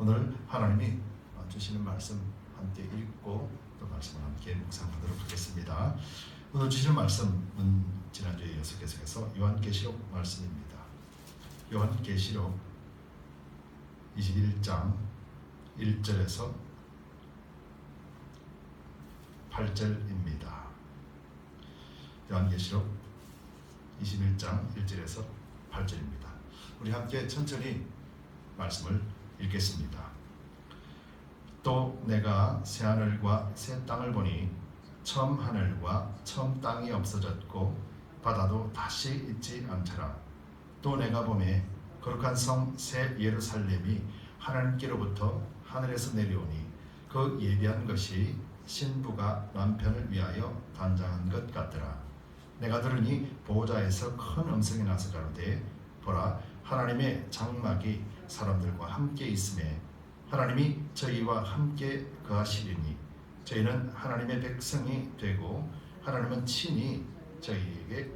오늘 하나님이 주시는 말씀 함께 읽고 또 말씀을 함께 묵상하도록 하겠습니다. 오늘 주시는 말씀은 지난주에 이어서 계속해서 요한계시록 말씀입니다. 요한계시록 21장 1절에서 8절입니다. 요한계시록 21장 1절에서 8절입니다. 우리 함께 천천히 말씀을 읽겠습니다. 또 내가 새 하늘과 새 땅을 보니 처음 하늘과 처음 땅이 없어졌고 바다도 다시 있지 않더라. 또 내가 보매 거룩한 성 새 예루살렘이 하나님께로부터 하늘에서 내려오니 그 예비한 것이 신부가 남편을 위하여 단장한 것 같더라. 내가 들으니 보호자에서 큰 음성이 나서 가로되 보라, 하나님의 장막이 사람들과 함께 있음에 하나님이 저희와 함께 거하시리니 저희는 하나님의 백성이 되고 하나님은 친히 저희에게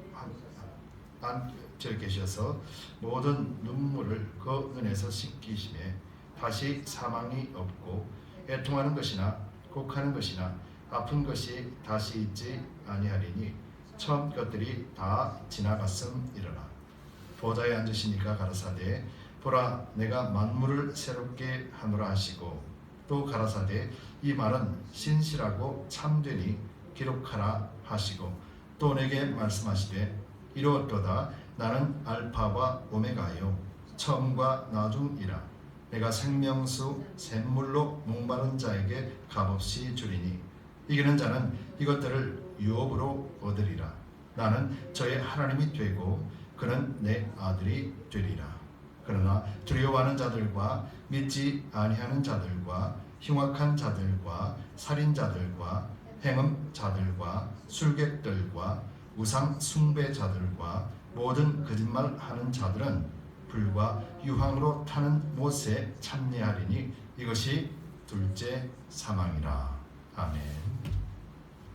앉아 계셔서 모든 눈물을 그 눈에서 씻기심에 다시 사망이 없고 애통하는 것이나 곡하는 것이나 아픈 것이 다시 있지 아니하리니 처음 것들이 다 지나갔음이러라. 보좌에 앉으시니까 가라사대 보라, 내가 만물을 새롭게 하노라 하시고 또 가라사대 이 말은 신실하고 참되니 기록하라 하시고 또 내게 말씀하시되 이루었도다. 나는 알파와 오메가요 처음과 나중이라. 내가 생명수 샘물로 목마른 자에게 값없이 주리니 이기는 자는 이것들을 유업으로 얻으리라. 나는 저의 하나님이 되고 그는 내 아들이 되리라. 그러나 두려워하는 자들과 믿지 아니하는 자들과 흉악한 자들과 살인자들과 행음자들과 술객들과 우상 숭배자들과 모든 거짓말하는 자들은 불과 유황으로 타는 못에 참여하리니 이것이 둘째 사망이라. 아멘.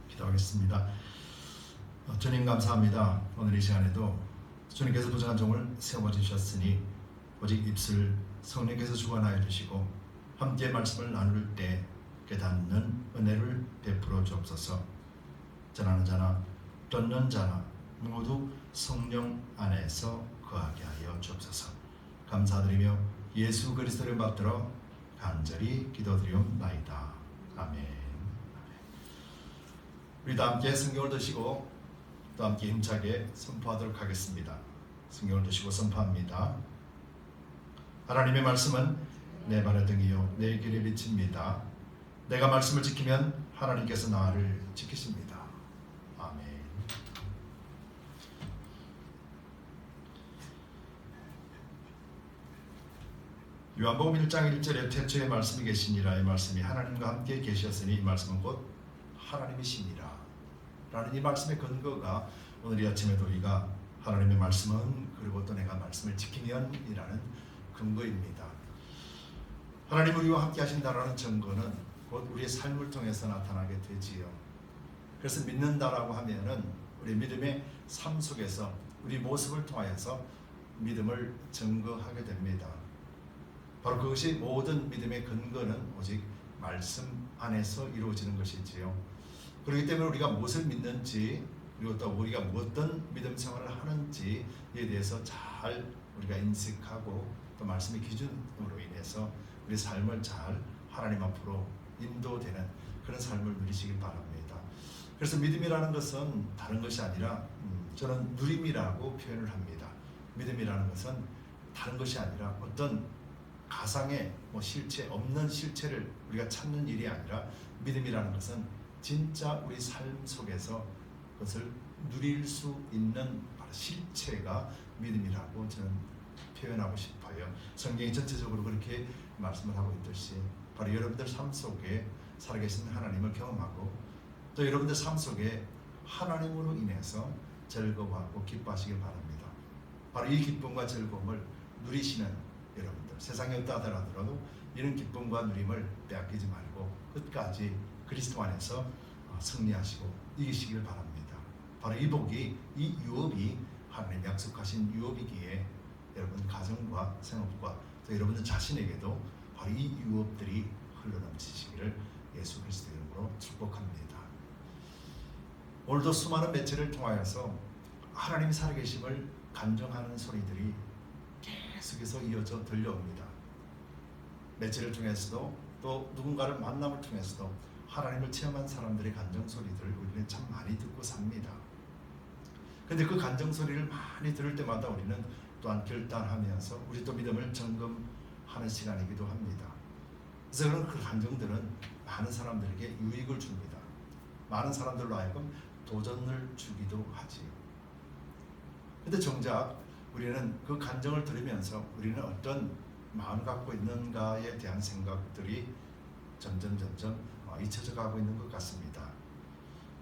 기도하겠습니다. 주님 감사합니다. 오늘 이 시간에도 주님께서 부정한 종을 세워주셨으니 오직 입술 성령께서 주관하여 주시고 함께 말씀을 나눌 때 깨닫는 은혜를 베풀어 주옵소서. 전하는 자나 듣는 자나 모두 성령 안에서 거하게 하여 주옵소서. 감사드리며 예수 그리스도를 받들어 간절히 기도드리옵나이다. 아멘. 우리 다 함께 성경을 드시고 또 함께 힘차게 선포하도록 하겠습니다. 성경을 드시고 선포합니다. 하나님의 말씀은 내 발의 등이요 내 길의 빛입니다. 내가 말씀을 지키면 하나님께서 나를 지키십니다. 아멘. 요한복음 1장 1절에 태초에 말씀이 계시니라. 이 말씀이 하나님과 함께 계셨으니 이 말씀은 곧 하나님이시니라 라는 이 말씀의 근거가 오늘 이 아침에도 우리가 하나님의 말씀은 그리고 또 내가 말씀을 지키면 이라는 근거입니다. 하나님 우리와 함께 하신다라는 증거는 곧 우리의 삶을 통해서 나타나게 되지요. 그래서 믿는다라고 하면은 우리 믿음의 삶 속에서 우리 모습을 통하여서 믿음을 증거하게 됩니다. 바로 그것이 모든 믿음의 근거는 오직 말씀 안에서 이루어지는 것이지요. 그렇기 때문에 우리가 무엇을 믿는지 그리고 또 우리가 어떤 믿음 생활을 하는지에 대해서 잘 우리가 인식하고 또 말씀의 기준으로 인해서 우리 삶을 잘 하나님 앞으로 인도되는 그런 삶을 누리시길 바랍니다. 그래서 믿음이라는 것은 다른 것이 아니라 저는 누림이라고 표현을 합니다. 믿음이라는 것은 다른 것이 아니라 어떤 가상의 실체 없는 실체를 우리가 찾는 일이 아니라 믿음이라는 것은 진짜 우리 삶 속에서 그것을 누릴 수 있는 바로 실체가 믿음이라고 저는 표현하고 싶어요. 성경이 전체적으로 그렇게 말씀을 하고 있듯이 바로 여러분들 삶 속에 살아계신 하나님을 경험하고 또 여러분들 삶 속에 하나님으로 인해서 즐거워하고 기뻐하시길 바랍니다. 바로 이 기쁨과 즐거움을 누리시는 여러분들, 세상에 없다 하더라도 이런 기쁨과 누림을 빼앗기지 말고 끝까지 그리스도 안에서 승리하시고 이기시길 바랍니다. 바로 이 복이, 이 유업이 하나님 약속하신 유업이기에 여러분 가정과 생업과 또 여러분들 자신에게도 바로 이 유업들이 흘러넘치시기를 예수 그리스도 이름으로 축복합니다. 오늘도 수많은 매체를 통하여서 하나님 살아계심을 간증하는 소리들이 계속해서 이어져 들려옵니다. 매체를 통해서도 또 누군가를 만남을 통해서도 하나님을 체험한 사람들의 간증 소리들을 우리는 참 많이 듣고 삽니다. 근데 그 간증 소리를 많이 들을 때마다 우리는 또한 결단하면서 우리 또 믿음을 점검하는 시간이기도 합니다. 그래서 그런 그 간증들은 많은 사람들에게 유익을 줍니다. 많은 사람들로 하여금 도전을 주기도 하지요. 근데 정작 우리는 그 간증을 들으면서 우리는 어떤 마음을 갖고 있는가에 대한 생각들이 점점 잊혀져 가고 있는 것 같습니다.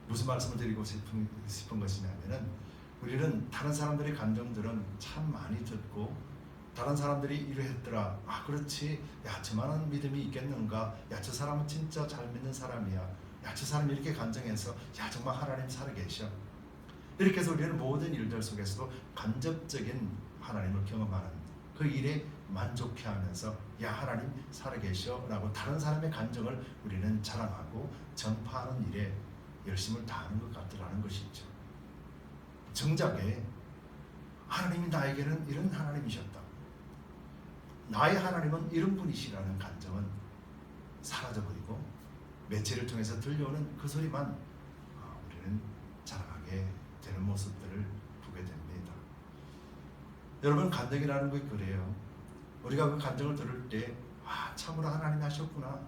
무슨 말씀을 드리고 싶은 것이냐면은 우리는 다른 사람들의 감정들은 참 많이 듣고 다른 사람들이 이러했더라. 아 그렇지. 야 저만한 믿음이 있겠는가. 야 저 사람은 진짜 잘 믿는 사람이야. 야 저 사람이 이렇게 간증해서 야 정말 하나님 살아계셔. 이렇게 해서 우리는 모든 일들 속에서도 간접적인 하나님을 경험하는 그 일에 만족해하면서 야 하나님 살아계셔 라고 다른 사람의 간증을 우리는 자랑하고 전파하는 일에 열심을 다하는 것 같더라는 것이죠. 정작에 하나님이 나에게는 이런 하나님이셨다. 나의 하나님은 이런 분이시라는 간증은 사라져버리고 매체를 통해서 들려오는 그 소리만 우리는 자랑하게 되는 모습들을 보게 됩니다. 여러분 간증이라는 게 그래요. 우리가 그 간증을 들을 때 참으로 하나님이 하셨구나.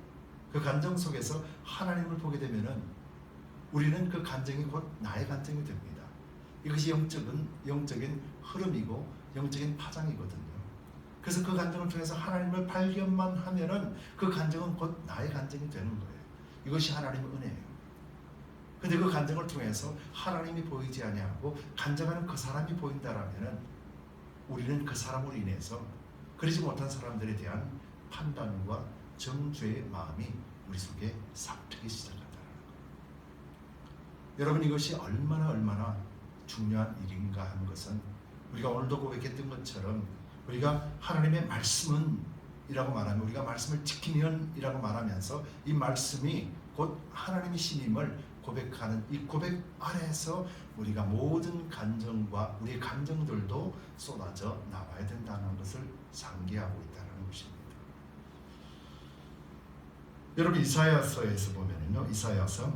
그 간증 속에서 하나님을 보게 되면은 우리는 그 간증이 곧 나의 간증이 됩니다. 이것이 영적인 흐름이고 영적인 파장이거든요. 그래서 그 간증을 통해서 하나님을 발견만 하면은 그 간증은 곧 나의 간증이 되는 거예요. 이것이 하나님의 은혜예요. 근데 그 간증을 통해서 하나님이 보이지 아니하고 간증하는 그 사람이 보인다라면은 우리는 그 사람으로 인해서 그러지 못한 사람들에 대한 판단과 정죄의 마음이 우리 속에 싹트기 시작한다는 거예요. 여러분 이것이 얼마나 중요한 일인가 하는 것은 우리가 오늘도 고백했던 것처럼 우리가 하나님의 말씀은 이라고 말하면 우리가 말씀을 지키면 이라고 말하면서 이 말씀이 곧 하나님의 신임을 고백하는 이 고백 아래에서 우리가 모든 감정과 우리의 감정들도 쏟아져 나와야 된다는 것을 상기하고 있다는 것입니다. 여러분 이사야서에서 보면은요, 이사야서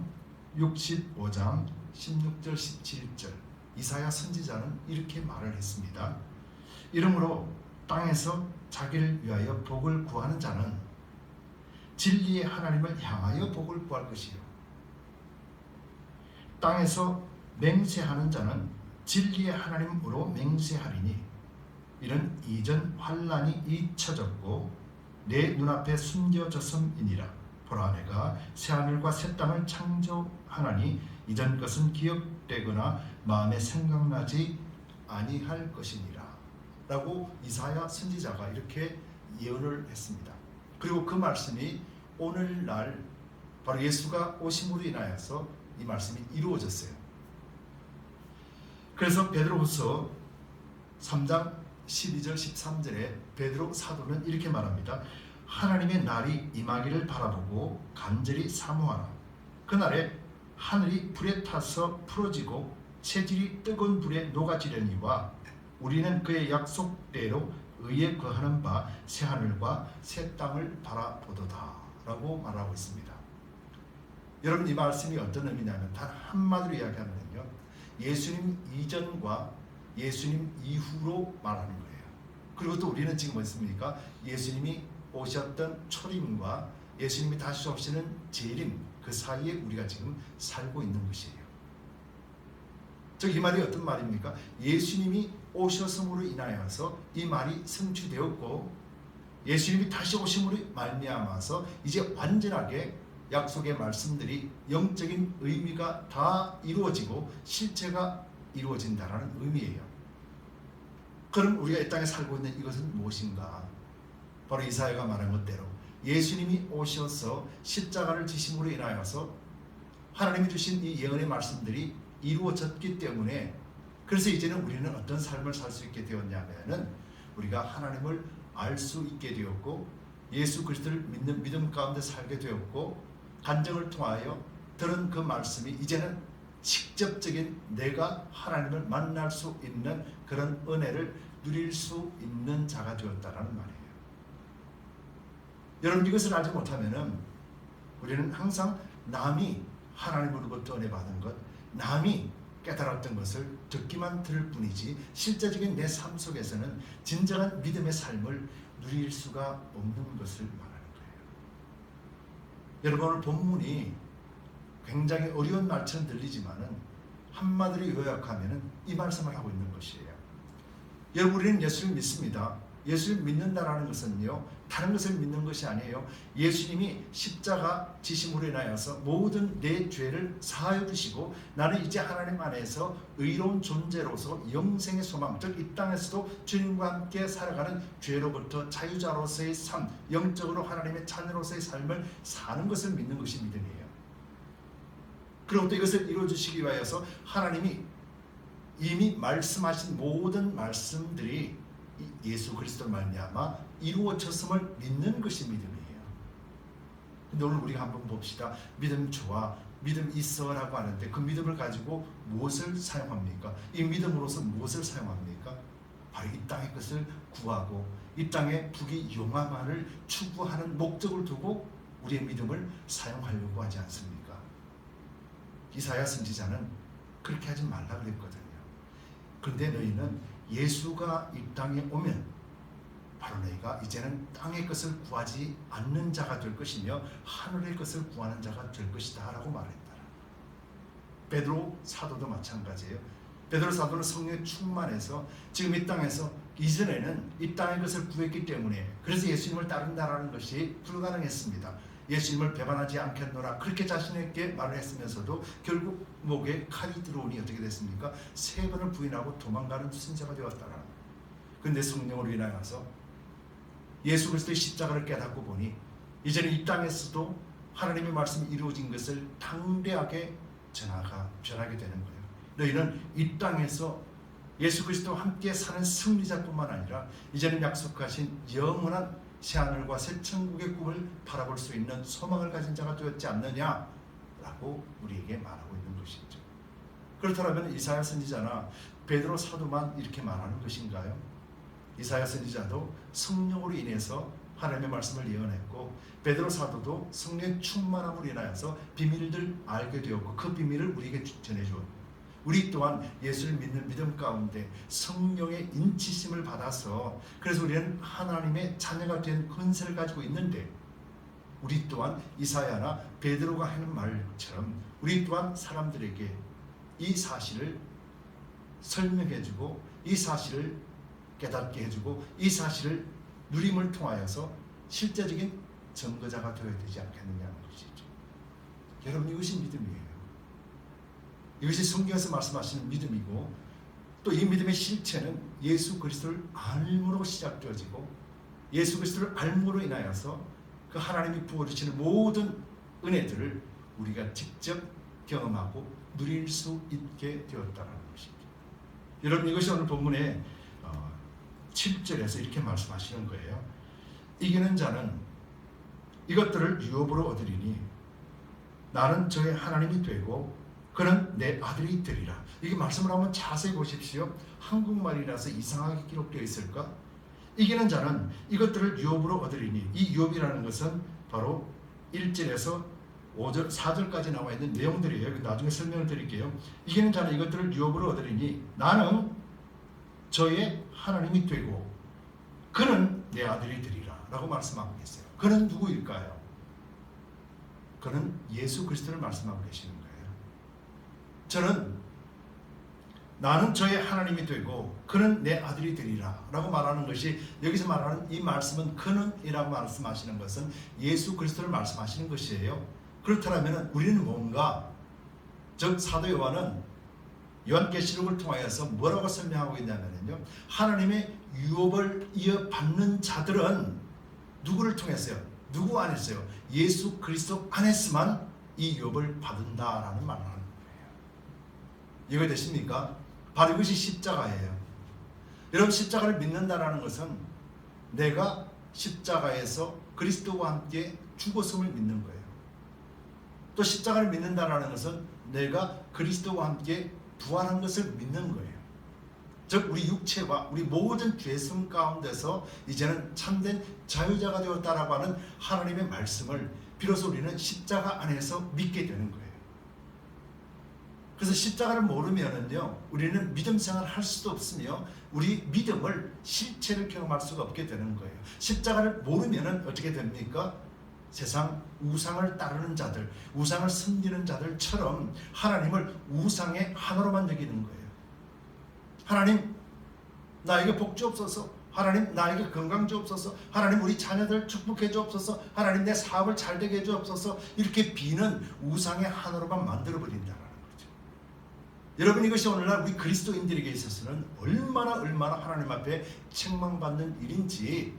65장 16절 17절 이사야 선지자는 이렇게 말을 했습니다. 이러므로 땅에서 자기를 위하여 복을 구하는 자는 진리의 하나님을 향하여 복을 구할 것이요 땅에서 맹세하는 자는 진리의 하나님으로 맹세하리니 이는 이전 환난이 잊혀졌고 내 눈앞에 숨겨졌음이니라. 보라 내가 새하늘과 새 땅을 창조하나니 이전 것은 기억되거나 마음에 생각나지 아니할 것이니라 라고 이사야 선지자가 이렇게 예언을 했습니다. 그리고 그 말씀이 오늘날 바로 예수가 오심으로 인하여서 이 말씀이 이루어졌어요. 그래서 베드로후서 3장 12절 13절에 베드로 사도는 이렇게 말합니다. 하나님의 날이 임하기를 바라보고 간절히 사모하라. 그날에 하늘이 불에 타서 풀어지고 체질이 뜨거운 불에 녹아지려니와 우리는 그의 약속대로 의에 거하는 바 새하늘과 새 땅을 바라보도다 라고 말하고 있습니다. 여러분 이 말씀이 어떤 의미냐면 단 한마디로 이야기하면요, 예수님 이전과 예수님 이후로 말하는 거예요. 그리고 또 우리는 지금 뭐습니까? 예수님이 오셨던 초림과 예수님이 다시 오시는 재림 그 사이에 우리가 지금 살고 있는 것이에요. 즉 이 말이 어떤 말입니까? 예수님이 오셨음으로 인하여서 이 말이 성취되었고 예수님이 다시 오심으로 말미암아서 이제 완전하게 약속의 말씀들이 영적인 의미가 다 이루어지고 실체가 이루어진다는 의미예요. 그럼 우리가 이 땅에 살고 있는 이것은 무엇인가? 바로 이사야가 말한 것대로 예수님이 오셔서 십자가를 지심으로 인하여서 하나님이 주신 이 예언의 말씀들이 이루어졌기 때문에 그래서 이제는 우리는 어떤 삶을 살 수 있게 되었냐면은 우리가 하나님을 알 수 있게 되었고 예수 그리스도를 믿는 믿음 가운데 살게 되었고 간증을 통하여 들은 그 말씀이 이제는 직접적인 내가 하나님을 만날 수 있는 그런 은혜를 누릴 수 있는 자가 되었다라는 말이에요. 여러분 이것을 알지 못하면은 우리는 항상 남이 하나님으로부터 은혜 받은 것, 남이 깨달았던 것을 듣기만 들을 뿐이지 실제적인 내 삶 속에서는 진정한 믿음의 삶을 누릴 수가 없는 것을 말하는 거예요. 여러분 오늘 본문이 굉장히 어려운 말처럼 들리지만은 한마디로 요약하면은 이 말씀을 하고 있는 것이에요. 여러분 우리는 예수를 믿습니다. 예수를 믿는다라는 것은요 다른 것을 믿는 것이 아니에요. 예수님이 십자가 지심으로 인하여서 모든 내 죄를 사하여 주시고 나는 이제 하나님 안에서 의로운 존재로서 영생의 소망, 즉 이 땅에서도 주님과 함께 살아가는 죄로부터 자유자로서의 삶, 영적으로 하나님의 자녀로서의 삶을 사는 것을 믿는 것이 믿음이에요. 그리고 또 이것을 이루어주시기 위하여서 하나님이 이미 말씀하신 모든 말씀들이 예수 그리스도 말미암아 이루어졌음을 믿는 것이 믿음이에요. 근데 오늘 우리가 한번 봅시다. 믿음 좋아, 믿음 있어라고 하는데 그 믿음을 가지고 무엇을 사용합니까? 이 믿음으로서 무엇을 사용합니까? 바로 이 땅의 것을 구하고 이 땅의 부귀 영화만을 추구하는 목적을 두고 우리의 믿음을 사용하려고 하지 않습니까? 이사야 선지자는 그렇게 하지 말라 그랬거든요. 그런데 너희는 예수가 이 땅에 오면 바로 너희가 이제는 땅의 것을 구하지 않는 자가 될 것이며 하늘의 것을 구하는 자가 될 것이다 라고 말했다. 베드로 사도도 마찬가지예요. 베드로 사도는 성령에 충만해서 지금 이 땅에서 이전에는 이 땅의 것을 구했기 때문에 그래서 예수님을 따른다라는 것이 불가능했습니다. 예수님을 배반하지 않겠노라 그렇게 자신에게 말을 했으면서도 결국 목에 칼이 들어오니 어떻게 됐습니까? 3번을 부인하고 도망가는 순서가 되었다라. 그런데 성령으로 인하여서 예수 그리스도의 십자가를 깨닫고 보니 이제는 이 땅에서도 하나님의 말씀이 이루어진 것을 당대하게 전하게 되는 거예요. 너희는 이 땅에서 예수 그리스도와 함께 사는 승리자뿐만 아니라 이제는 약속하신 영원한 새하늘과 새 천국의 꿈을 바라볼 수 있는 소망을 가진 자가 되었지 않느냐라고 우리에게 말하고 있는 것이죠. 그렇다면 이사야 선지자나 베드로 사도만 이렇게 말하는 것인가요? 이사야 선지자도 성령으로 인해서 하나님의 말씀을 예언했고 베드로 사도도 성령의 충만함으로 인하여서 비밀들 알게 되었고 그 비밀을 우리에게 전해주었고 우리 또한 예수를 믿는 믿음 가운데 성령의 인치심을 받아서 그래서 우리는 하나님의 자녀가 된 권세를 가지고 있는데 우리 또한 이사야나 베드로가 하는 말처럼 우리 또한 사람들에게 이 사실을 설명해주고 이 사실을 깨닫게 해주고 이 사실을 누림을 통하여서 실제적인 증거자가 되어야 되지 않겠느냐는 것이죠. 여러분 이것이 믿음이에요. 이것이 성경에서 말씀하시는 믿음이고 또 이 믿음의 실체는 예수 그리스도를 알므로 시작되어지고 예수 그리스도를 알므로 인하여서 그 하나님이 부어주시는 모든 은혜들을 우리가 직접 경험하고 누릴 수 있게 되었다는 것입니다. 여러분 이것이 오늘 본문의 7절에서 이렇게 말씀하시는 거예요. 이기는 자는 이것들을 유업으로 얻으리니 나는 저의 하나님이 되고 그는 내 아들이 되리라. 이게 말씀을 한번 자세히 보십시오. 한국말이라서 이상하게 기록되어 있을까? 이기는 자는 이것들을 유업으로 얻으리니 이 유업이라는 것은 바로 1절에서 5절, 4절까지 나와 있는 내용들이에요. 나중에 설명을 드릴게요. 이기는 자는 이것들을 유업으로 얻으리니 나는 저의 하나님이 되고 그는 내 아들이 되리라 라고 말씀하고 계세요. 그는 누구일까요? 그는 예수 그리스도를 말씀하고 계시는 거예요. 나는 저의 하나님이 되고 그는 내 아들이 되리라 라고 말하는 것이 여기서 말하는 이 말씀은 그는이라고 말씀하시는 것은 예수 그리스도를 말씀하시는 것이에요. 그렇다면 우리는 뭔가 즉 사도 요한은 요한계시록을 통하여서 뭐라고 설명하고 있냐면요, 하나님의 유업을 이어받는 자들은 누구를 통해서요? 누구 안에서요? 예수 그리스도 안에서만 이 유업을 받는다라는 말을 하는 거예요. 이해되십니까? 바로 이것이 십자가예요. 여러분 십자가를 믿는다라는 것은 내가 십자가에서 그리스도와 함께 죽었음을 믿는 거예요. 또 십자가를 믿는다라는 것은 내가 그리스도와 함께 부활한 것을 믿는 거예요. 즉 우리 육체와 우리 모든 죄성 가운데서 이제는 참된 자유자가 되었다라고 하는 하나님의 말씀을 비로소 우리는 십자가 안에서 믿게 되는 거예요. 그래서 십자가를 모르면은요, 우리는 믿음 생활을 할 수도 없으며 우리 믿음을 실체를 경험할 수가 없게 되는 거예요. 십자가를 모르면은 어떻게 됩니까? 세상 우상을 따르는 자들, 우상을 섬기는 자들처럼 하나님을 우상의 하나로만 여기는 거예요. 하나님 나에게 복 주옵소서, 하나님 나에게 건강 주옵소서, 하나님 우리 자녀들 축복해 주옵소서, 하나님 내 사업을 잘 되게 해 주옵소서, 이렇게 비는 우상의 하나로만 만들어 버린다라는 거죠. 여러분, 이것이 오늘날 우리 그리스도인들에게 있어서는 얼마나 하나님 앞에 책망받는 일인지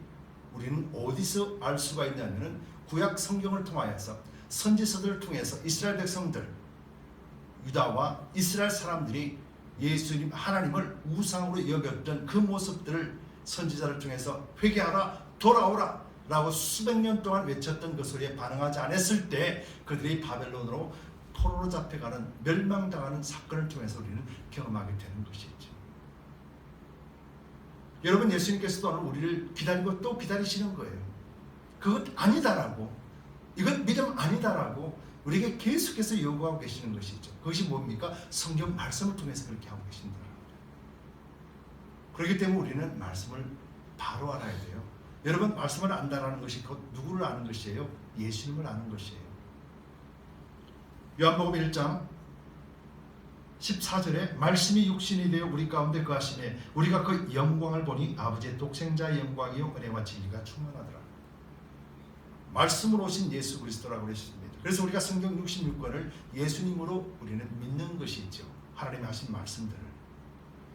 우리는 어디서 알 수가 있냐면은 구약 성경을 통하여서 선지서들을 통해서 이스라엘 백성들, 유다와 이스라엘 사람들이 예수님 하나님을 우상으로 여겼던 그 모습들을 선지자를 통해서 회개하라, 돌아오라 라고 수백 년 동안 외쳤던 그 소리에 반응하지 않았을 때 그들이 바벨론으로 포로로 잡혀가는, 멸망당하는 사건을 통해서 우리는 경험하게 되는 것이죠. 여러분, 예수님께서도 오늘 우리를 기다리고 또 기다리시는 거예요. 그것 아니다라고, 이건 믿음 아니다라고 우리에게 계속해서 요구하고 계시는 것이죠. 그것이 뭡니까? 성경 말씀을 통해서 그렇게 하고 계신다. 그렇기 때문에 우리는 말씀을 바로 알아야 돼요. 여러분, 말씀을 안다라는 것이 곧 누구를 아는 것이에요? 예수님을 아는 것이에요. 요한복음 1장 14절에 말씀이 육신이 되어 우리 가운데 거하시매 우리가 그 영광을 보니 아버지의 독생자의 영광이요 은혜와 진리가 충만하더라. 말씀으로 오신 예수 그리스도라고 그러십니다. 그래서 우리가 성경 66권을 예수님으로 우리는 믿는 것이죠. 하나님이 하신 말씀들을.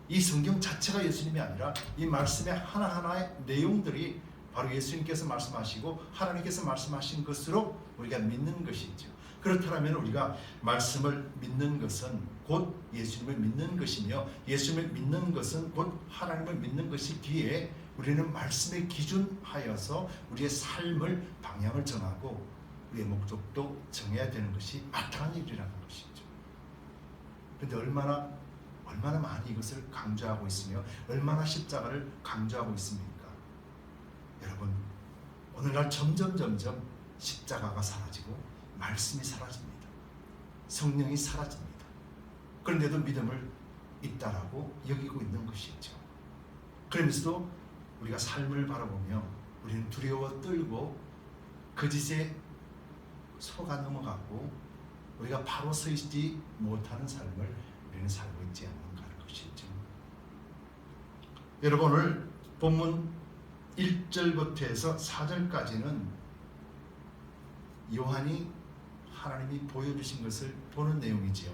이 성경 자체가 예수님이 아니라 이 말씀의 하나하나의 내용들이 바로 예수님께서 말씀하시고 하나님께서 말씀하신 것으로 우리가 믿는 것이죠. 그렇다면 우리가 말씀을 믿는 것은 곧 예수님을 믿는 것이며 예수님을 믿는 것은 곧 하나님을 믿는 것이기에 우리는 말씀에 기준하여서 우리의 삶을 방향을 정하고 우리의 목적도 정해야 되는 것이 마땅한 일이라는 것이죠. 그런데 얼마나 많이 이것을 강조하고 있으며 얼마나 십자가를 강조하고 있습니까? 여러분, 오늘날 점점 십자가가 사라지고 말씀이 사라집니다. 성령이 사라집니다. 그런데도 믿음을 있다라고 여기고 있는 것이죠. 그러면서도 우리가 삶을 바라보며 우리는 두려워 떨고 거짓에 속아 넘어가고 우리가 바로 서 있지 못하는 삶을 우리는 살고 있지 않는가 하는 것이죠. 여러분, 오늘 본문 1절부터 해서 4절까지는 요한이 하나님이 보여주신 것을 보는 내용이지요.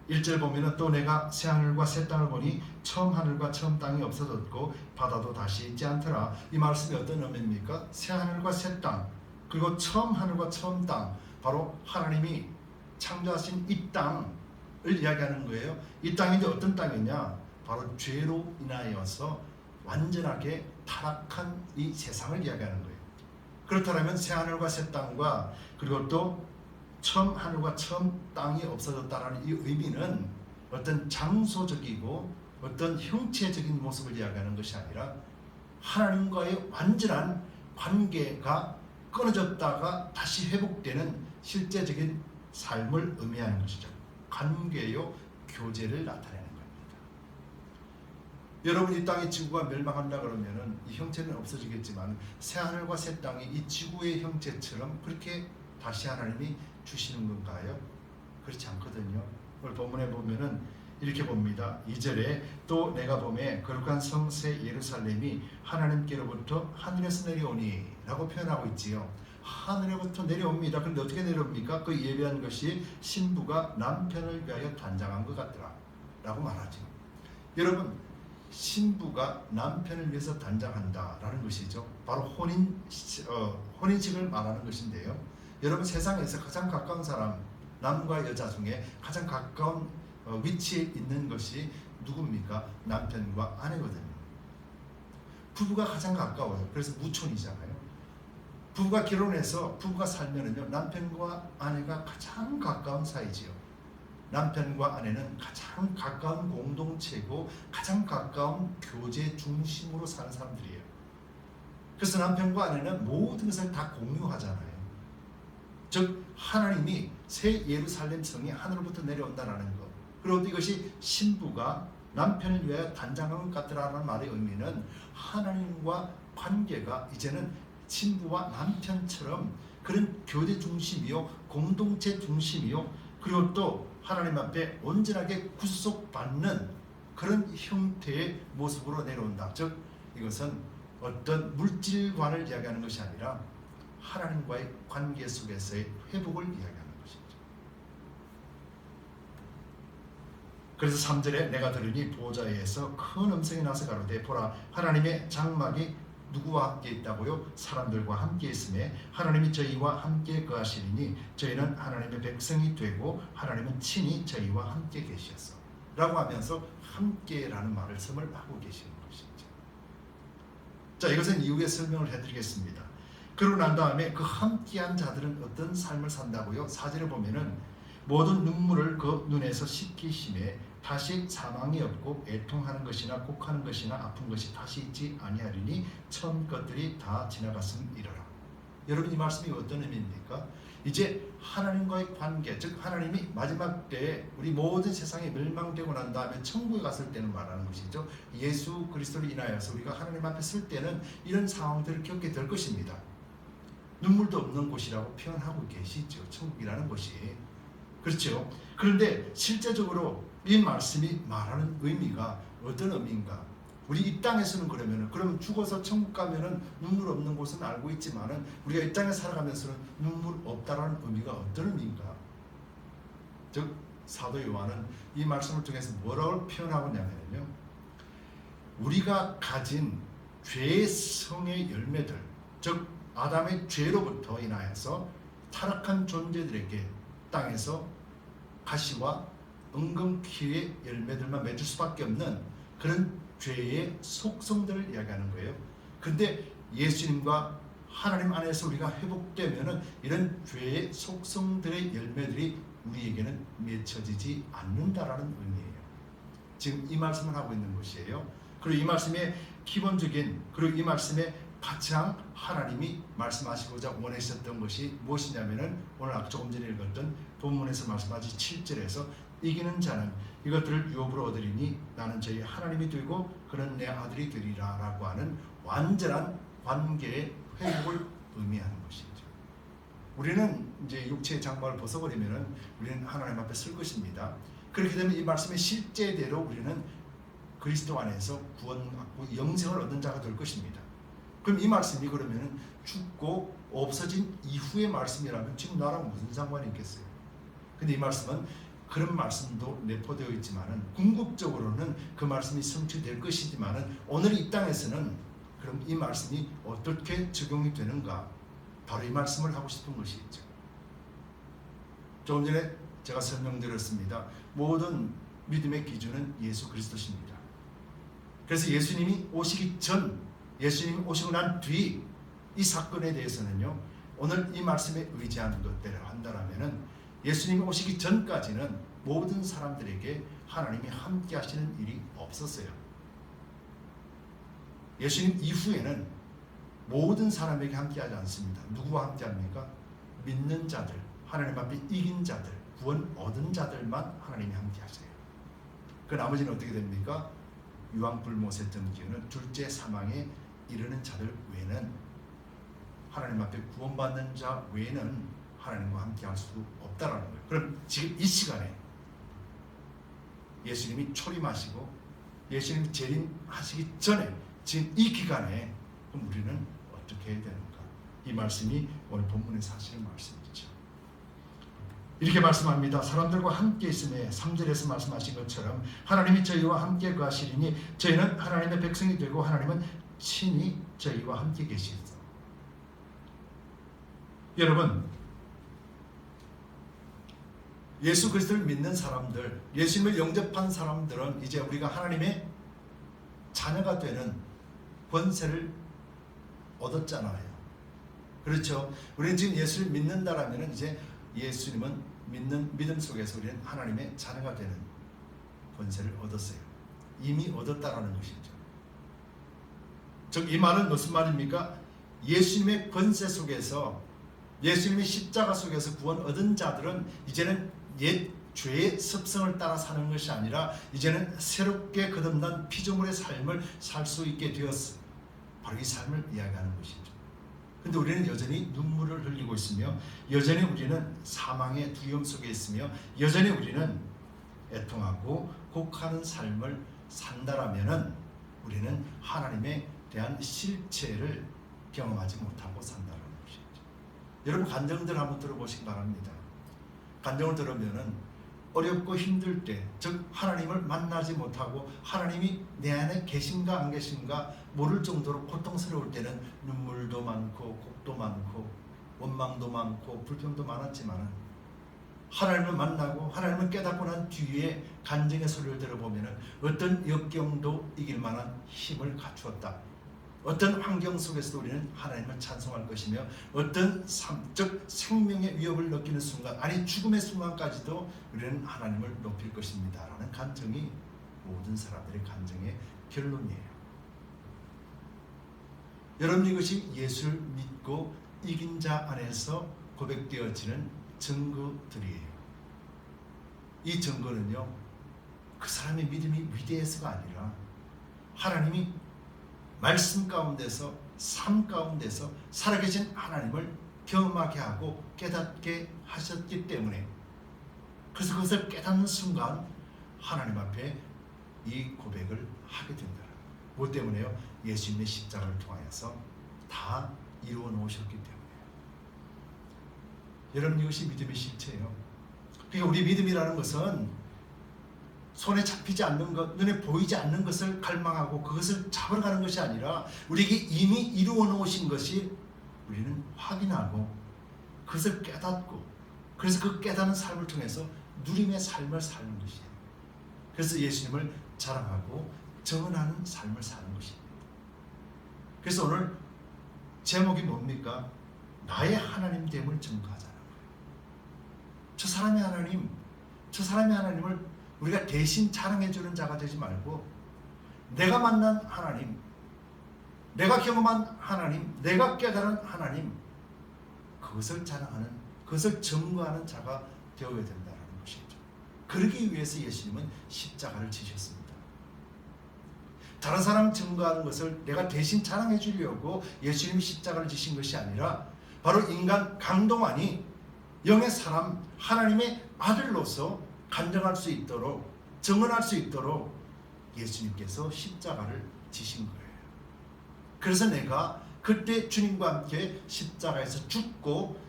1절 보면은 또 내가 새 하늘과 새 땅을 보니 처음 하늘과 처음 땅이 없어졌고 바다도 다시 있지 않더라. 이 말씀이 어떤 의미입니까? 새 하늘과 새 땅, 그리고 처음 하늘과 처음 땅, 바로 하나님이 창조하신 이 땅을 이야기하는 거예요. 이 땅이 이제 어떤 땅이냐? 바로 죄로 인하여서 완전하게 타락한 이 세상을 이야기하는 거예요. 그렇다면 새 하늘과 새 땅과 그리고 또 처음 하늘과 처음 땅이 없어졌다라는 이 의미는 어떤 장소적이고 어떤 형체적인 모습을 이야기하는 것이 아니라 하나님과의 완전한 관계가 끊어졌다가 다시 회복되는 실제적인 삶을 의미하는 것이죠. 관계요 교제를 나타내는 겁니다. 여러분, 이 땅의 지구가 멸망한다 그러면은 이 형체는 없어지겠지만 새 하늘과 새 땅이 이 지구의 형체처럼 그렇게 다시 하나님이 주시는 건가요? 그렇지 않거든요. 오늘 본문에 보면은 이렇게 봅니다. 2절에 또 내가 보매 거룩한 성새 예루살렘이 하나님께로부터 하늘에서 내려오니 라고 표현하고 있지요. 하늘에부터 내려옵니다. 그런데 어떻게 내려옵니까? 그 예배한 것이 신부가 남편을 위하여 단장한 것 같더라 라고 말하죠. 여러분, 신부가 남편을 위해서 단장한다라는 것이죠. 바로 혼인식을 말하는 것인데요. 여러분, 세상에서 가장 가까운 사람, 남과 여자 중에 가장 가까운 위치에 있는 것이 누굽니까? 남편과 아내거든요. 부부가 가장 가까워요. 그래서 무촌이잖아요. 부부가 결혼해서 부부가 살면은요, 남편과 아내가 가장 가까운 사이지요. 남편과 아내는 가장 가까운 공동체고 가장 가까운 교제 중심으로 사는 사람들이에요. 그래서 남편과 아내는 모든 것을 다 공유하잖아요. 즉 하나님이 새 예루살렘 성이 하늘로부터 내려온다는 것. 그리고 이것이 신부가 남편을 위하여 단장한 것 같더라는 말의 의미는 하나님과 관계가 이제는 신부와 남편처럼 그런 교제 중심이요, 공동체 중심이요, 그리고 또 하나님 앞에 온전하게 구속받는 그런 형태의 모습으로 내려온다. 즉 이것은 어떤 물질관을 이야기하는 것이 아니라 하나님과의 관계 속에서의 회복을 이야기하는 것이죠. 그래서 3절에 내가 들으니 보호자에서 큰 음성이 나서 가로되 보라 하나님의 장막이 누구와 함께 있다고요? 사람들과 함께 있음에 하나님이 저희와 함께 거하시리니 저희는 하나님의 백성이 되고 하나님은 친히 저희와 함께 계시었어 라고 하면서 함께라는 말을 하고 계시는 것이죠. 자, 이것은 이후에 설명을 해드리겠습니다. 그러고 난 다음에 그 함께한 자들은 어떤 삶을 산다고요? 4절에 보면은 모든 눈물을 그 눈에서 씻기심에 다시 사망이 없고 애통하는 것이나 곡하는 것이나 아픈 것이 다시 있지 아니하리니 처음 것들이 다 지나갔음이러라. 여러분 이 말씀이 어떤 의미입니까? 이제 하나님과의 관계, 즉 하나님이 마지막 때에 우리 모든 세상이 멸망되고 난 다음에 천국에 갔을 때는 말하는 것이죠. 예수 그리스도를 인하여서 우리가 하나님 앞에 설 때는 이런 상황들을 겪게 될 것입니다. 눈물도 없는 곳이라고 표현하고 계시죠. 천국이라는 곳이. 그렇죠. 그런데 실제적으로 이 말씀이 말하는 의미가 어떤 의미인가? 우리 이 땅에서는 그러면 죽어서 천국 가면은 눈물 없는 곳은 알고 있지만은 우리가 이 땅에 살아가면서는 눈물 없다라는 의미가 어떤 의미인가? 즉 사도 요한은 이 말씀을 통해서 뭐라고 표현하고 있냐면요, 우리가 가진 죄의 성의 열매들, 즉 아담의 죄로부터 인하여서 타락한 존재들에게 땅에서 가시와 은근키의 열매들만 맺을 수밖에 없는 그런 죄의 속성들을 이야기하는 거예요. 근데 예수님과 하나님 안에서 우리가 회복되면은 이런 죄의 속성들의 열매들이 우리에게는 맺혀지지 않는다라는 의미예요. 지금 이 말씀을 하고 있는 것이에요. 그리고 이 말씀의 기본적인, 그리고 이 말씀의 가장 하나님이 말씀하시고자 원하셨던 것이 무엇이냐면은 오늘 조금 전에 읽었던 본문에서 말씀하신 7절에서 이기는 자는 이것들을 유업으로 얻으리니 나는 저희 하나님이 되고 그는 내 아들이 되리라 라고 하는 완전한 관계의 회복을 의미하는 것이죠. 우리는 이제 육체의 장막을 벗어버리면은 우리는 하나님 앞에 설 것입니다. 그렇게 되면 이 말씀의 실제대로 우리는 그리스도 안에서 구원받고 영생을 얻는 자가 될 것입니다. 그럼 이 말씀이 그러면은 죽고 없어진 이후의 말씀이라면 지금 나랑 무슨 상관이 있겠어요? 근데 이 말씀은 그런 말씀도 내포되어 있지만은 궁극적으로는 그 말씀이 성취될 것이지만은 오늘 이 땅에서는 그럼 이 말씀이 어떻게 적용이 되는가? 바로 이 말씀을 하고 싶은 것이죠. 조금 전에 제가 설명드렸습니다. 모든 믿음의 기준은 예수 그리스도십니다. 그래서 예수님이 오시기 전, 예수님이 오시고 난 뒤 이 사건에 대해서는요, 오늘 이 말씀에 의지하는 것대로 한다라면은 예수님이 오시기 전까지는 모든 사람들에게 하나님이 함께 하시는 일이 없었어요. 예수님 이후에는 모든 사람에게 함께 하지 않습니다. 누구와 함께 합니까? 믿는 자들, 하나님 앞에 이긴 자들, 구원 얻은 자들만 하나님이 함께 하세요. 그 나머지는 어떻게 됩니까? 유황불못했던 기운은 둘째 사망에 이르는 자들 외에는, 하나님 앞에 구원받는 자 외에는 하나님과 함께 할 수 없다라는 거예요. 그럼 지금 이 시간에 예수님이 초림하시고 예수님이 재림하시기 전에 지금 이 기간에 그럼 우리는 어떻게 해야 되는가? 이 말씀이 오늘 본문에서 하시는 말씀이죠. 이렇게 말씀합니다. 사람들과 함께 있음에 3절에서 말씀하신 것처럼 하나님이 저희와 함께 거하시리니 저희는 하나님의 백성이 되고 하나님은 친히 저희와 함께 계시겠다. 여러분, 예수 그리스도를 믿는 사람들, 예수님을 영접한 사람들은 이제 우리가 하나님의 자녀가 되는 권세를 얻었잖아요. 그렇죠. 우리는 지금 예수를 믿는다라면 이제 예수님은 믿음 속에서 우리는 하나님의 자녀가 되는 권세를 얻었어요. 이미 얻었다라는 것이죠. 즉 이 말은 무슨 말입니까? 예수님의 권세 속에서, 예수님의 십자가 속에서 구원 얻은 자들은 이제는 옛 죄의 습성을 따라 사는 것이 아니라 이제는 새롭게 거듭난 피조물의 삶을 살 수 있게 되었어. 바로 이 삶을 이야기하는 것이죠. 근데 우리는 여전히 눈물을 흘리고 있으며, 여전히 우리는 사망의 두려움 속에 있으며, 여전히 우리는 애통하고 곡하는 삶을 산다라면은 우리는 하나님에 대한 실체를 경험하지 못하고 산다는 것이죠. 여러분 간증들 한번 들어보시기 바랍니다. 간증을 들으면은 어렵고 힘들 때, 즉 하나님을 만나지 못하고 하나님이 내 안에 계신가 안 계신가 모를 정도로 고통스러울 때는 눈물도 많고 곡도 많고 원망도 많고 불평도 많았지만 하나님을 만나고 하나님을 깨닫고 난 뒤에 간증의 소리를 들어보면 어떤 역경도 이길 만한 힘을 갖추었다. 어떤 환경 속에서도 우리는 하나님을 찬송할 것이며, 어떤 즉 생명의 위협을 느끼는 순간, 아니 죽음의 순간까지도 우리는 하나님을 높일 것입니다 라는 간증이 모든 사람들의 간증의 결론이에요. 여러분, 이것이 예수를 믿고 이긴 자 안에서 고백되어지는 증거들이에요. 이 증거는요, 그 사람의 믿음이 위대해서가 아니라 하나님이 말씀 가운데서, 삶 가운데서 살아계신 하나님을 경험하게 하고 깨닫게 하셨기 때문에, 그래서 그것을 깨닫는 순간 하나님 앞에 이 고백을 하게 된다. 무엇 때문에요? 예수님의 십자가를 통하여서 다 이루어 놓으셨기 때문에요. 여러분, 이것이 믿음의 실체예요. 그러니까 우리 믿음이라는 것은 손에 잡히지 않는 것, 눈에 보이지 않는 것을 갈망하고 그것을 잡으러 가는 것이 아니라 우리에게 이미 이루어 놓으신 것이 우리는 확인하고 그것을 깨닫고, 그래서 그 깨닫는 삶을 통해서 누림의 삶을 사는 것이에요. 그래서 예수님을 자랑하고 정언하는 삶을 사는 것입니다. 그래서 오늘 제목이 뭡니까? 나의 하나님됨을 증거하자는 거예요. 저 사람의 하나님, 저 사람의 하나님을 우리가 대신 자랑해주는 자가 되지 말고, 내가 만난 하나님, 내가 경험한 하나님, 내가 깨달은 하나님, 그것을 자랑하는, 그것을 증거하는 자가 되어야 된다는 것이죠. 그러기 위해서 예수님은 십자가를 지셨습니다. 다른 사람 증거하는 것을 내가 대신 자랑해 주려고 예수님이 십자가를 지신 것이 아니라 바로 인간 강동원이 영의 사람, 하나님의 아들로서 간증할 수 있도록, 증언할 수 있도록 예수님께서 십자가를 지신 거예요. 그래서 내가 그때 주님과 함께 십자가에서 죽고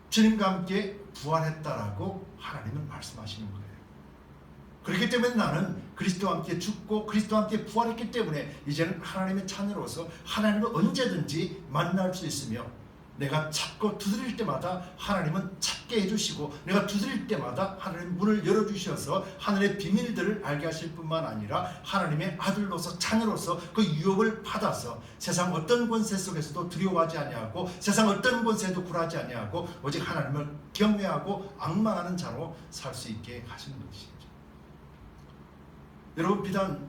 주님과 함께 부활했다라고 하나님은 말씀하시는 거예요. 그렇기 때문에 나는 그리스도와 함께 죽고 그리스도와 함께 부활했기 때문에 이제는 하나님의 자녀로서 하나님을 언제든지 만날 수 있으며, 내가 찾고 두드릴 때마다 하나님은 찾게 해주시고, 내가 두드릴 때마다 하나님 문을 열어주셔서 하늘의 비밀들을 알게 하실 뿐만 아니라 하나님의 아들로서, 자녀로서 그 유업을 받아서 세상 어떤 권세 속에서도 두려워하지 아니하고 세상 어떤 권세도 굴하지 아니하고 오직 하나님을 경외하고 앙망하는 자로 살 수 있게 하시는 것이죠. 여러분, 비단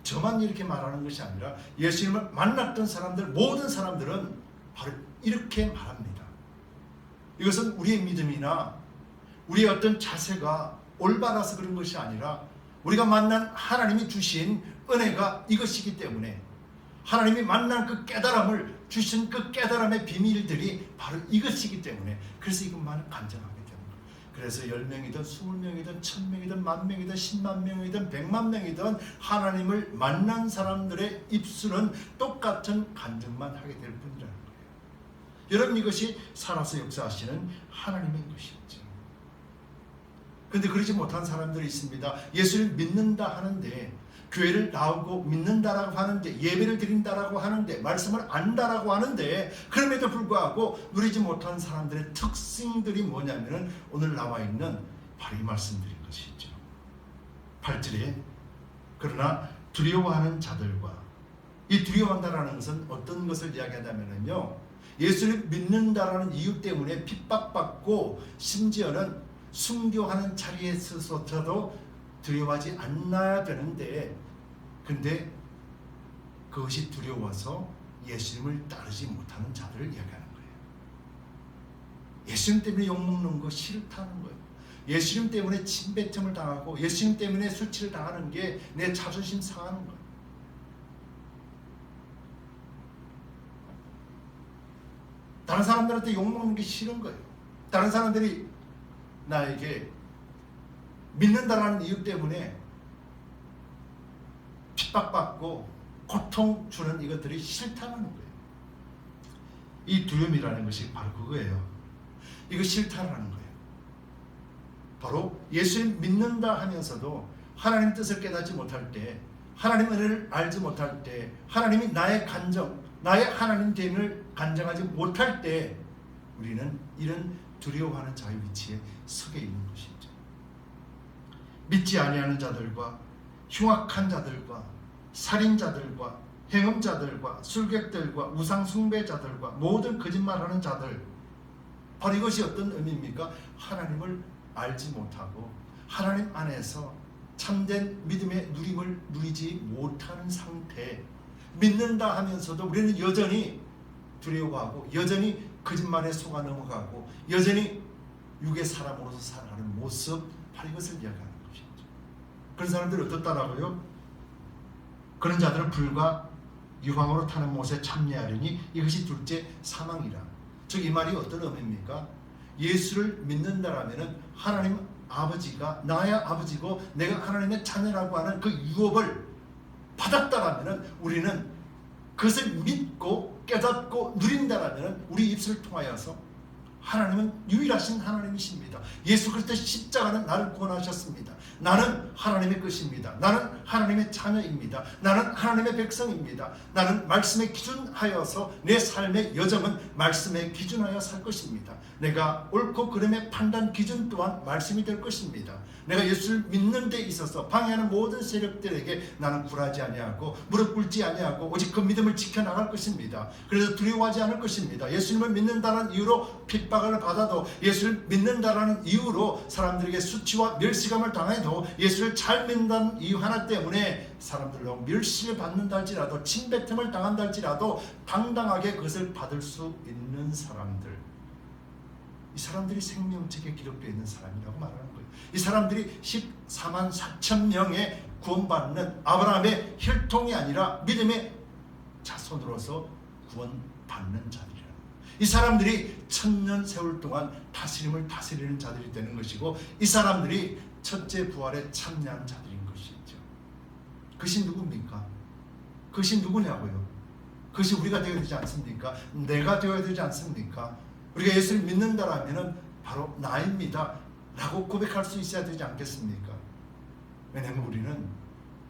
저만 이렇게 말하는 것이 아니라 예수님을 만났던 사람들, 모든 사람들은 바로 이렇게 말합니다. 이것은 우리의 믿음이나 우리의 어떤 자세가 올바라서 그런 것이 아니라 우리가 만난 하나님이 주신 은혜가 이것이기 때문에, 하나님이 만난 그 깨달음을 주신 그 깨달음의 비밀들이 바로 이것이기 때문에, 그래서 이것만을 간증하게 됩니다. 그래서 10명이든 20명이든 1000명이든 10,000명이든 10만 명이든 100만 명이든 하나님을 만난 사람들의 입술은 똑같은 간증만 하게 될 뿐이라는 거예요. 여러분, 이것이 살아서 역사하시는 하나님의 것이죠. 그런데 그러지 못한 사람들이 있습니다. 예수를 믿는다 하는데, 교회를 나오고 믿는다라고 하는데, 예배를 드린다라고 하는데, 말씀을 안다라고 하는데, 그럼에도 불구하고 누리지 못한 사람들의 특징들이 뭐냐면은 오늘 나와 있는 바로 이 말씀드린 것이죠. 8절에 그러나 두려워하는 자들과, 이 두려워한다라는 것은 어떤 것을 이야기하냐면요, 예수를 믿는다라는 이유 때문에 핍박받고 심지어는 순교하는 자리에서조차도 두려워하지 않아야 되는데, 근데 그것이 두려워서 예수님을 따르지 못하는 자들을 이야기하는 거예요. 예수님 때문에 욕먹는 거 싫다는 거예요. 예수님 때문에 침뱉음을 당하고 예수님 때문에 수치를 당하는 게 내 자존심 상하는 거예요. 다른 사람들한테 욕먹는 게 싫은 거예요. 다른 사람들이 나에게 믿는다라는 이유 때문에 핍박받고 고통 주는 이것들이 싫다는 거예요. 이 두려움이라는 것이 바로 그거예요. 이거 싫다라는 거예요. 바로 예수님 믿는다 하면서도 하나님 뜻을 깨닫지 못할 때, 하나님 은혜를 알지 못할 때, 하나님이 나의 간정, 나의 하나님 됨을 간정하지 못할 때 우리는 이런 두려워하는 자의 위치에 서게 있는 것이죠. 믿지 아니하는 자들과 흉악한 자들과 살인자들과 행음자들과 술객들과 우상숭배자들과 모든 거짓말하는 자들, 바로 이것이 어떤 의미입니까? 하나님을 알지 못하고 하나님 안에서 참된 믿음의 누림을 누리지 못하는 상태, 믿는다 하면서도 우리는 여전히 두려워하고 여전히 거짓말에 속아 넘어가고 여전히 육의 사람으로서 살아가는 모습, 바로 이것을 이야기하는 것이죠. 그런 사람들이 어떻다라고요? 그런 자들은 불과 유황으로 타는 못에 참여하려니 이것이 둘째 사망이라. 즉 이 말이 어떤 의미입니까? 예수를 믿는다라면은 하나님 아버지가 나의 아버지고 내가 하나님의 자녀라고 하는 그 유업을 받았다라면은 우리는 그것을 믿고 깨닫고 누린다라면은 우리 입술을 통하여서 하나님은 유일하신 하나님이십니다. 예수 그리스도의 십자가는 나를 구원하셨습니다. 나는 하나님의 것입니다. 나는 하나님의 자녀입니다. 나는 하나님의 백성입니다. 나는 말씀에 기준하여서 내 삶의 여정은 말씀에 기준하여 살 것입니다. 내가 옳고 그름의 판단 기준 또한 말씀이 될 것입니다. 내가 예수를 믿는 데 있어서 방해하는 모든 세력들에게 나는 굴하지 아니하고 무릎 꿇지 아니하고 오직 그 믿음을 지켜나갈 것입니다. 그래서 두려워하지 않을 것입니다. 예수님을 믿는다는 이유로 핍박을 받아도, 예수를 믿는다는 이유로 사람들에게 수치와 멸시감을 당해도, 예수를 잘 믿는다는 이유 하나 때문에 사람들로 멸시를 받는다 할지라도, 침뱉음을 당한다 할지라도 당당하게 그것을 받을 수 있는 사람들, 이 사람들이 생명책에 기록되어 있는 사람이라고 말하는 거예요. 이 사람들이 14만 4천 명의 구원받는 아브라함의 혈통이 아니라 믿음의 자손으로서 구원받는 자들이라는 거예요. 이 사람들이 1000년 세월 동안 다스림을 다스리는 자들이 되는 것이고, 이 사람들이 첫째 부활에 참여한 자들인 것이죠. 그것이 누굽니까? 그것이 누구냐고요? 그것이 우리가 되어야 되지 않습니까? 내가 되어야 되지 않습니까? 우리가 예수를 믿는다라면 바로 나입니다 라고 고백할 수 있어야 되지 않겠습니까? 왜냐하면 우리는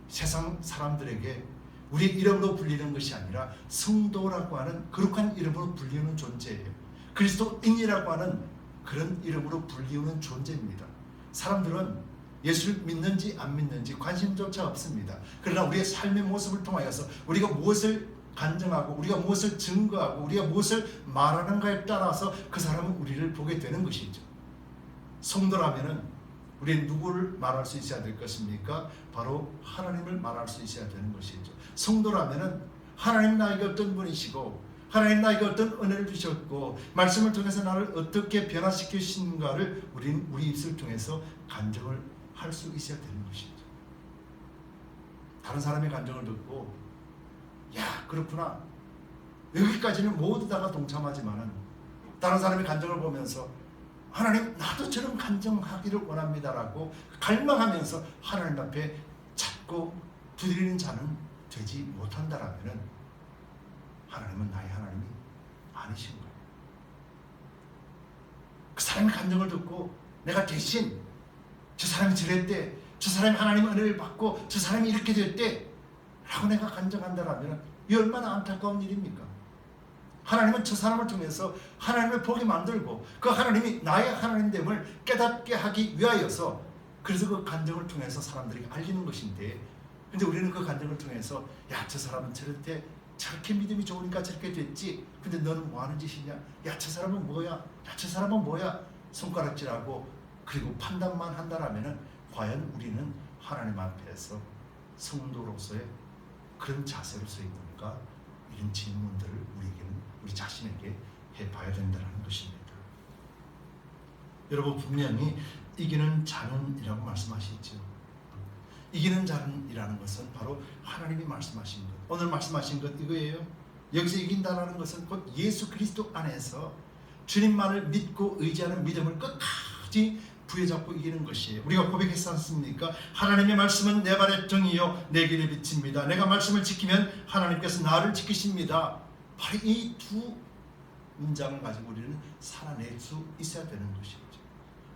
세상 사람들에게 우리 이름으로 불리는 것이 아니라 성도라고 하는 거룩한 이름으로 불리우는 존재예요. 그리스도인이라고 하는 그런 이름으로 불리우는 존재입니다. 사람들은 예수를 믿는지 안 믿는지 관심조차 없습니다. 그러나 우리의 삶의 모습을 통하여서 우리가 무엇을 간증하고 우리가 무엇을 증거하고 우리가 무엇을 말하는가에 따라서 그 사람은 우리를 보게 되는 것이죠. 성도라면은 우리는 누구를 말할 수 있어야 될 것입니까? 바로 하나님을 말할 수 있어야 되는 것이죠. 성도라면은 하나님 나에게 어떤 분이시고 하나님 나에게 어떤 은혜를 주셨고 말씀을 통해서 나를 어떻게 변화시키신가를 우리는 우리 입술을 통해서 간증을 할 수 있어야 되는 것이죠. 다른 사람의 간증을 듣고 야 그렇구나, 여기까지는 모두 다가 동참하지만은 다른 사람의 간증을 보면서 하나님 나도 저런 간증하기를 원합니다라고 갈망하면서 하나님 앞에 찾고 두드리는 자는 되지 못한다라면은 하나님은 나의 하나님이 아니신 거예요. 그 사람의 간증을 듣고 내가 대신 저 사람이 저랬대, 저 사람이 하나님의 은혜를 받고 저 사람이 이렇게 됐대 라고 내가 간증한다라면 이 얼마나 안타까운 일입니까? 하나님은 저 사람을 통해서 하나님을 보게 만들고 그 하나님이 나의 하나님됨을 깨닫게 하기 위하여서, 그래서 그 간증을 통해서 사람들에게 알리는 것인데, 근데 우리는 그 간증을 통해서 야 저 사람은 저럴 때 저렇게 믿음이 좋으니까 저렇게 됐지. 근데 너는 뭐 하는 짓이냐? 야, 저 사람은 뭐야? 야, 저 사람은 뭐야? 손가락질하고 그리고 판단만 한다라면은 과연 우리는 하나님 앞에서 성도로서의 그런 자세로 서 있는가? 이런 질문들을 우리 자신에게 해봐야 된다는 것입니다. 여러분, 분명히 이기는 자는이라고 말씀하시죠. 이기는 자는이라는 것은 바로 하나님이 말씀하신 것, 오늘 말씀하신 것 이거예요. 여기서 이긴다라는 것은 곧 예수 그리스도 안에서 주님만을 믿고 의지하는 믿음을 끝까지 부여잡고 이기는 것이에요. 우리가 고백했지 않습니까? 하나님의 말씀은 내 발의 등이요 내 길의 빛입니다. 내가 말씀을 지키면 하나님께서 나를 지키십니다. 바로 이 두 문장을 가지고 우리는 살아낼 수 있어야 되는 것이죠.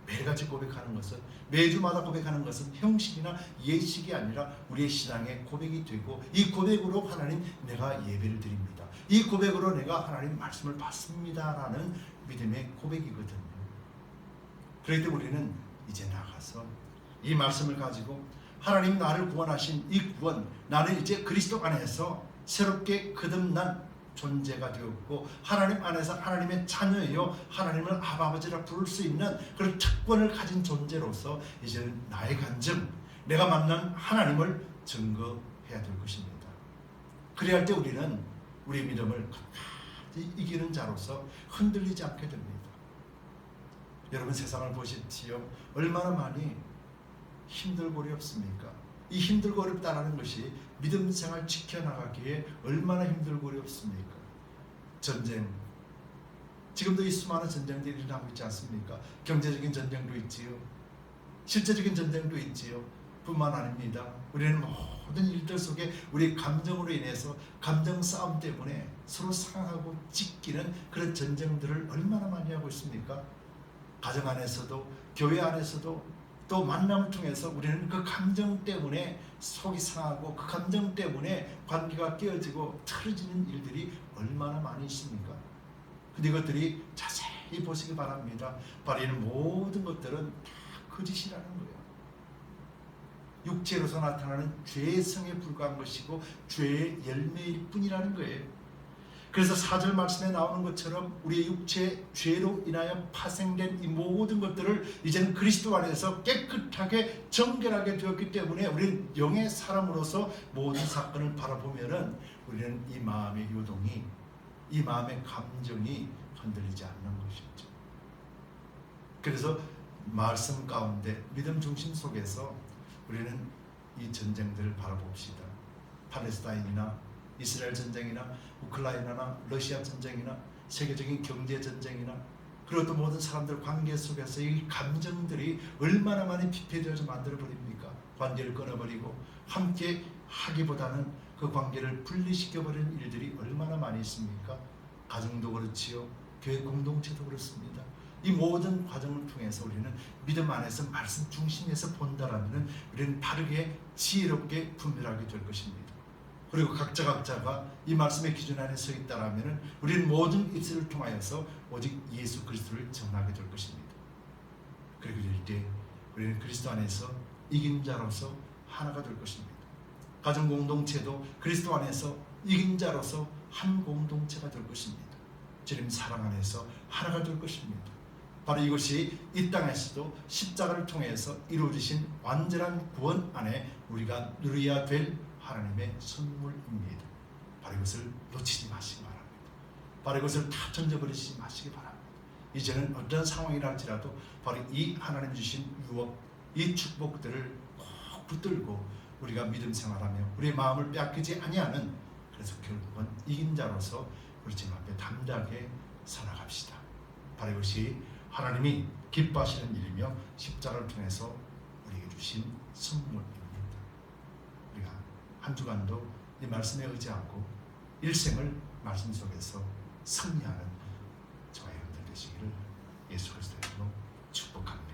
매일같이 고백하는 것은, 매주마다 고백하는 것은 형식이나 예식이 아니라 우리의 신앙의 고백이 되고, 이 고백으로 하나님 내가 예배를 드립니다, 이 고백으로 내가 하나님 말씀을 받습니다 라는 믿음의 고백이거든요. 그럴 때 우리는 이제 나가서 이 말씀을 가지고 하나님 나를 구원하신 이 구원, 나는 이제 그리스도 안에서 새롭게 거듭난 존재가 되었고 하나님 안에서 하나님의 자녀예요. 하나님을 아버지라 부를 수 있는 그런 특권을 가진 존재로서 이제는 나의 간증, 내가 만난 하나님을 증거해야 될 것입니다. 그래야 할 때 우리는 우리의 믿음을 끝까지 이기는 자로서 흔들리지 않게 됩니다. 여러분, 세상을 보십시오. 얼마나 많이 힘들고 어렵습니까? 이 힘들고 어렵다는 것이 믿음 생활 지켜나가기에 얼마나 힘들고 어렵습니까? 전쟁, 지금도 이 수많은 전쟁들이 일어나고 있지 않습니까? 경제적인 전쟁도 있지요, 실제적인 전쟁도 있지요. 뿐만 아닙니다. 우리는 모든 일들 속에 우리 감정으로 인해서, 감정 싸움 때문에 서로 상하고 찢기는 그런 전쟁들을 얼마나 많이 하고 있습니까? 가정 안에서도, 교회 안에서도, 또 만남을 통해서 우리는 그 감정 때문에 속이 상하고 그 감정 때문에 관계가 깨어지고 틀어지는 일들이 얼마나 많이 있습니까? 근데 이것들이 자세히 보시기 바랍니다. 바로 이런 모든 것들은 다 거짓이라는 거예요. 육체로서 나타나는 죄의 성에 불과한 것이고 죄의 열매일 뿐이라는 거예요. 그래서 4절 말씀에 나오는 것처럼 우리의 육체 죄로 인하여 파생된 이 모든 것들을 이제는 그리스도 안에서 깨끗하게 정결하게 되었기 때문에 우리는 영의 사람으로서 모든 사건을 바라보면은 우리는 이 마음의 요동이, 이 마음의 감정이 흔들리지 않는 것이죠. 그래서 말씀 가운데 믿음 중심 속에서 우리는 이 전쟁들을 바라봅시다. 팔레스타인이나 이스라엘 전쟁이나 우크라이나나 러시아 전쟁이나 세계적인 경제 전쟁이나 그리고 또 모든 사람들 관계 속에서 이 감정들이 얼마나 많이 피폐되어서 만들어버립니까? 관계를 끊어버리고 함께 하기보다는 그 관계를 분리시켜버리는 일들이 얼마나 많이 있습니까? 가정도 그렇지요, 교회 공동체도 그렇습니다. 이 모든 과정을 통해서 우리는 믿음 안에서 말씀 중심에서 본다라면 우리는 바르게 지혜롭게 분별하게 될 것입니다. 그리고 각자가 이 말씀의 기준 안에 서 있다라면 우리는 모든 입술을 통하여서 오직 예수 그리스도를 전하게 될 것입니다. 그리고 이럴 때 우리는 그리스도 안에서 이긴 자로서 하나가 될 것입니다. 가정 공동체도 그리스도 안에서 이긴 자로서 한 공동체가 될 것입니다. 주님 사랑 안에서 하나가 될 것입니다. 바로 이것이 이 땅에서도 십자가를 통해서 이루어지신 완전한 구원 안에 우리가 누려야 될 하나님의 선물입니다. 바로 이것을 놓치지 마시기 바랍니다. 바로 이것을 다 던져버리지 마시기 바랍니다. 이제는 어떤 상황이라 할지라도 바로 이 하나님 주신 유업, 이 축복들을 꼭 붙들고 우리가 믿음 생활하며 우리의 마음을 빼앗기지 아니하는, 그래서 결국은 이긴 자로서 우리 주님 앞에 담대하게 살아갑시다. 바로 이것이 하나님이 기뻐하시는 일이며 십자가를 통해서 우리에게 주신 선물입니다. 우리가 한 주간도 이 말씀에 의지하고 일생을 말씀 속에서 승리하는 저와 여러분들 되시기를 예수 그리스도의 이름으로 축복합니다.